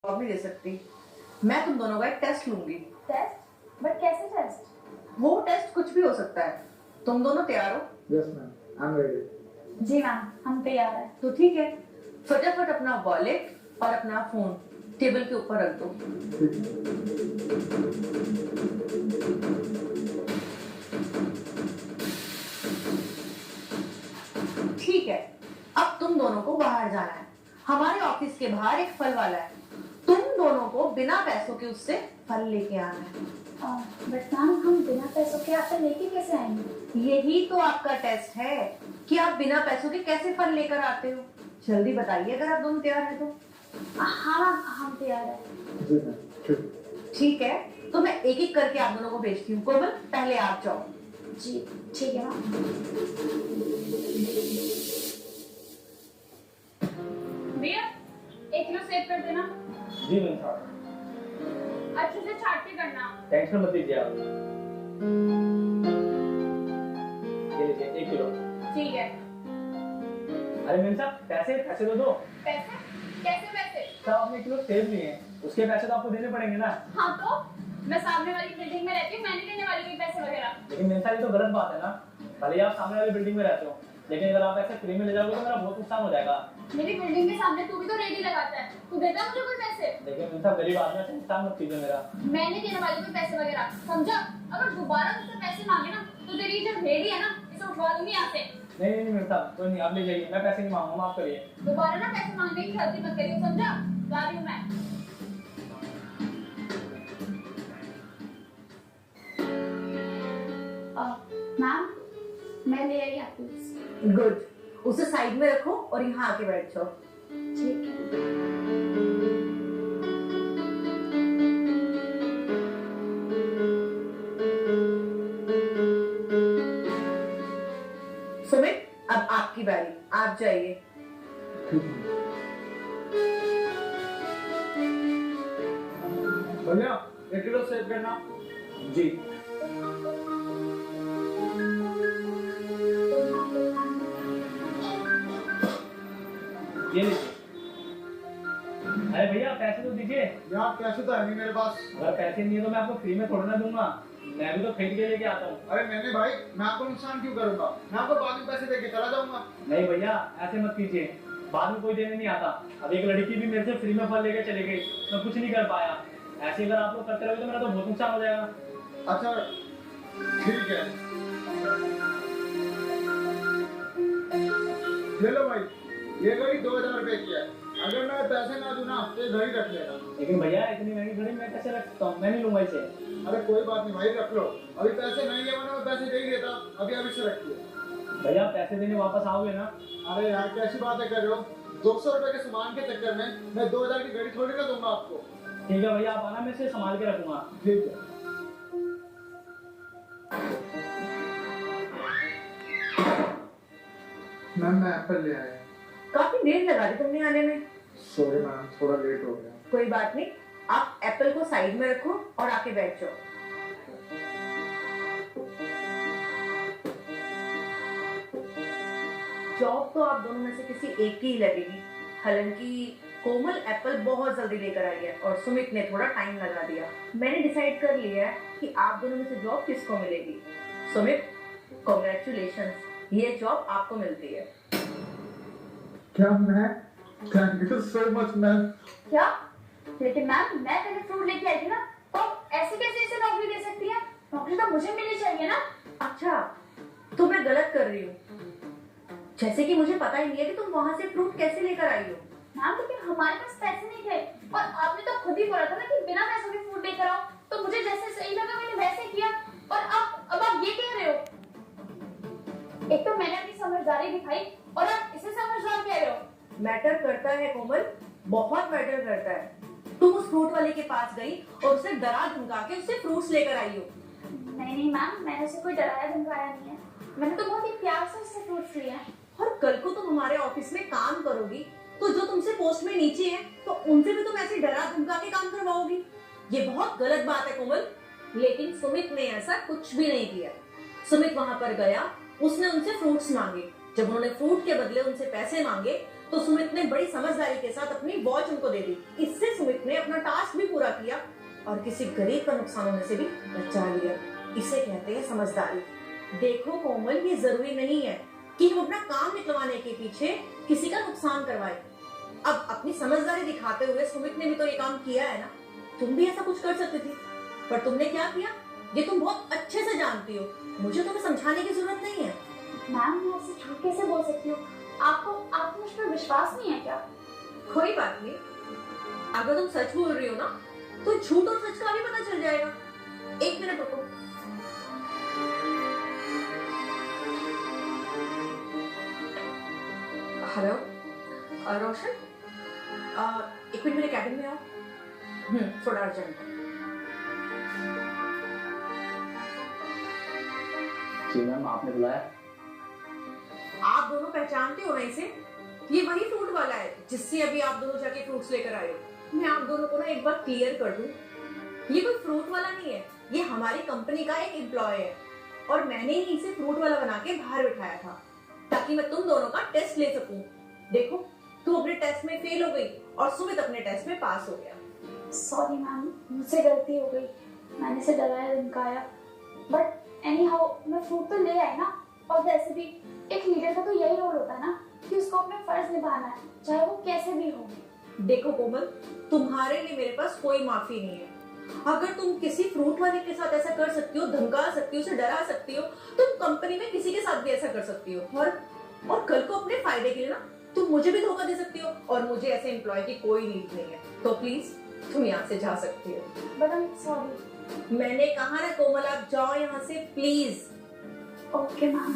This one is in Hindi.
जवाब नहीं दे सकती। मैं तुम दोनों का एक टेस्ट लूंगी। टेस्ट? बट कैसे टेस्ट? वो टेस्ट कुछ भी हो सकता है। तुम दोनों तैयार हो? Yes ma'am, I am ready. जी मैम, हम तैयार हैं। तो ठीक है, फटाफट अपना वॉलेट और अपना फोन टेबल के ऊपर रख दो। ठीक है, अब तुम दोनों को बाहर जाना है। हमारे ऑफिस के बाहर एक फल वाला है, तुम दोनों को बिना पैसों के उससे फल लेके आना है। बट मैम, हम बिना पैसों के एप्पल लेके कैसे आएंगे? यही तो आपका टेस्ट है कि आप बिना पैसों के कैसे फल लेकर आते हो। जल्दी बताइए अगर आप दोनों तैयार हैं तो। हाँ, हम तैयार हैं। जी मैम, ठीक है, तो मैं एक एक करके आप दोनों को भेजती हूँ। कोमल, पहले आप जाओ। जी ठीक है मैम। भैया 1 किलो सेब कर देना। जी मैम साहब, अच्छे से छाट के करना। टेंशन मत लीजिए आप। ये लीजिए 1 किलो। ठीक है। अरे मैम साहब, पैसे पैसे तो दो। पैसे? कैसे पैसे? साहब आपने 1 किलो सेब लिए हैं, उसके पैसे तो आपको देने पड़ेंगे ना। हाँ तो मैं सामने वाली बिल्डिंग में रहती हूँ, मैं नहीं देने वाली कोई पैसे वगैरह। लेकिन मैम साहब ये तो गलत बात है ना। भले ही आप सामने वाली बिल्डिंग में रहते हो, लेकिन अगर आप ऐसे फ्री में ले जाओगे तो मेरा बहुत नुकसान हो जाएगा। मेरी बिल्डिंग के सामने तू भी तो रेडी लगाता है, तू देता है मुझे कोई पैसे? देखिए मैम साहब, गरीब आदमी है, नुकसान मत कीजिए मेरा। मैं नहीं देने वाली कोई पैसे वगैरह, समझा? अगर दोबारा मुझसे पैसे मांगे ना तो तेरी जो रेडी है ना इसे उठवा दूंगी यहाँ से। नहीं मैम साहब, कोई नहीं, आप ले जाइए, मैं पैसे नहीं मांगूंगा, माफ करिए। दोबारा ना पैसे मांगने की गलती मत करियो, समझा? जा रही हूँ मैं। मैम, मैं ले आई एप्पल्स। गुड, उसे साइड में रखो और यहाँ आके बैठ जाओ। ठीक है। सुमित, अब आपकी बारी, आप जाइए। भैया 1 किलो सेब करना। जी ये लीजिए। अरे भैया पैसे तो दीजिए। यार पैसे तो है नहीं मेरे पास। अगर पैसे नहीं है तो मैं आपको फ्री में थोड़ा ना दूंगा, मैं भी तो खरीद के लेके आता हूँ। अरे मैंने भाई, मैं आपको नुकसान क्यों करूंगा? मैं आपको बाद में पैसे देके चला जाऊंगा। नहीं भैया, ऐसे मत कीजिए, बाद में कोई देने नहीं आता। अब एक लड़की भी मेरे से फ्री में फल लेके चली गई, मैं कुछ नहीं कर पाया। ऐसे अगर आप लोग करते रहोगे तो मेरा तो बहुत नुकसान हो जाएगा। अच्छा ठीक है, ले लो भाई, ये घड़ी 2000 रुपए की है। अगर मैं पैसे ना दूं ना तो ये घड़ी रख लेना। लेकिन भैया इतनी महंगी घड़ी मैं कैसे रख सकता हूँ, मैं नहीं लूंगा इसे। अरे कोई बात नहीं भाई, रख लो। अभी पैसे नहीं है, वरना मैं पैसे दे ही देता। अभी अभी से रखिए। भैया पैसे देने वापस आओगे ना? अरे यार कैसी बातें कर रहे हो? 200 रुपए के सामान के चक्कर में मैं 2000 की घड़ी थोड़ी ना दूंगा आपको। ठीक है भैया, आप आना, मैं इसे संभाल के रखूंगा। ठीक है। मैम मैं एप्पल ले आया। काफी देर लगा दी तुमने आने में। सॉरी मैम, थोड़ा लेट हो गया। कोई बात नहीं, आप एप्पल को साइड में रखो और आके बैठ जाओ। जॉब तो आप दोनों में से किसी एक की ही लगेगी। हालांकि कोमल एप्पल बहुत जल्दी लेकर आई है और सुमित ने थोड़ा टाइम लगा दिया। मैंने डिसाइड कर लिया है कि आप दोनों में से जॉब किसको मिलेगी। सुमित, कॉन्ग्रेचुलेशंस, ये जॉब आपको मिलती है। क्या मैं? Thank you so much ma'am. क्या? लेकिन मैम, मैं पहले फ्रूट लेके आई थी ना, तो ऐसे कैसे इसे नौकरी दे सकती है? नौकरी तो मुझे मिलनी चाहिए ना। अच्छा, तो मैं गलत कर रही हूँ। जैसे कि मुझे पता ही नहीं है कि तुम वहां से फ्रूट कैसे लेकर आई हो। मैम, लेकिन हमारे पास पैसे नहीं थे और आपने तो खुद ही बोला था ना कि बिना पैसों के फूड लेकर आओ, तो मुझे जैसे सही लगा मैंने वैसे किया। और अब आप ये कह रहे हो? एक तो मैंने अपनी समझदारी दिखाई और आप इसे समझदार कह रहे हो। मैटर करता है कोमल, बहुत मैटर करता है। तुम उस फ्रूट वाले के पास गई और उसे डरा धमका के उससे फ्रूट्स लेकर आई हो। नहीं मैम, मैंने उसे कोई डराया धमकाया नहीं है। मैंने तो बहुत ही प्यार से उससे फ्रूट्स लिए हैं। और कल को तुम हमारे ऑफिस में काम करोगी तो जो तुमसे पोस्ट में नीचे है तो उनसे भी तुम ऐसे डरा धमका के काम करवाओगी। ये बहुत गलत बात है कोमल। लेकिन सुमित ने ऐसा कुछ भी नहीं किया। सुमित वहां पर गया, उसने उनसे फ्रूट्स मांगे। जब उन्होंने फ्रूट के बदले उनसे पैसे मांगे तो सुमित ने बड़ी समझदारी के साथ अपनी वॉच उनको दे दी। इससे सुमित ने और किसी गरीब का नुकसान होने से भी बचा लिया। इसे कहते हैं समझदारी। देखो कोमल, ये जरूरी नहीं है कि हम अपना काम निकलवाने के पीछे किसी का नुकसान करवाए। अब अपनी समझदारी दिखाते हुए सुमित ने भी तो ये काम किया है ना। तुम भी ऐसा कुछ कर सकती थी, पर तुमने क्या किया ये तुम बहुत अच्छे से जानती हो। मुझे तुम्हें समझाने की जरूरत नहीं है। मैम मैं आपसे झूठ कैसे बोल सकती हूँ? आपको मुझ पर विश्वास नहीं है क्या? कोई बात नहीं, अगर तुम सच बोल रही हो ना तो झूठ और सच का भी पता चल जाएगा। एक मिनट रुको। हेलो रोशन, एक मिनट मेरे कैबिन में आओ। थोड़ा अर्जेंट है। जी मैम, आपने बुलाया? आप दोनों पहचानते हो ना इसे? ये वही फ्रूट वाला है जिससे अभी आप दोनों जाके फ्रूट्स लेकर आए हो। मैं आप दोनों को ना एक बार क्लियर कर दूं, ये कोई फ्रूट वाला नहीं है, ये हमारी कंपनी का एक एम्प्लॉय है और मैंने ही इसे फ्रूट वाला बना के बाहर बिठाया था ताकि मैं तुम दोनों का टेस्ट ले सकूं। देखो, तू अपने टेस्ट में फेल हो गई और सुमित अपने टेस्ट में पास हो गया। सॉरी मैम, मुझसे गलती हो गई। मैंने इसे डराया धमकाया, बट एनी हाउ मैं फ्रूट तो ले आई ना। और वैसे भी एक लीडर का तो यही रोल होता है ना कि उसको अपने फर्ज निभाना है, चाहे वो कैसे भी हो। देखो कोमल, तुम्हारे लिए मेरे पास कोई माफी नहीं है। अगर तुम किसी फ्रूट वाले के साथ ऐसा कर सकती हो, धमका सकती हो, उसे डरा सकती हो, तुम कंपनी में किसी के साथ भी ऐसा कर सकती हो। और कल को अपने फायदे के लिए ना तुम मुझे भी धोखा दे सकती हो और मुझे ऐसे एम्प्लॉय की कोई नीड नहीं है। तो प्लीज तुम यहाँ से जा सकती हो। But I am sorry. मैंने कहा ना कोमल, आप जाओ यहाँ से प्लीज। Okay ma'am.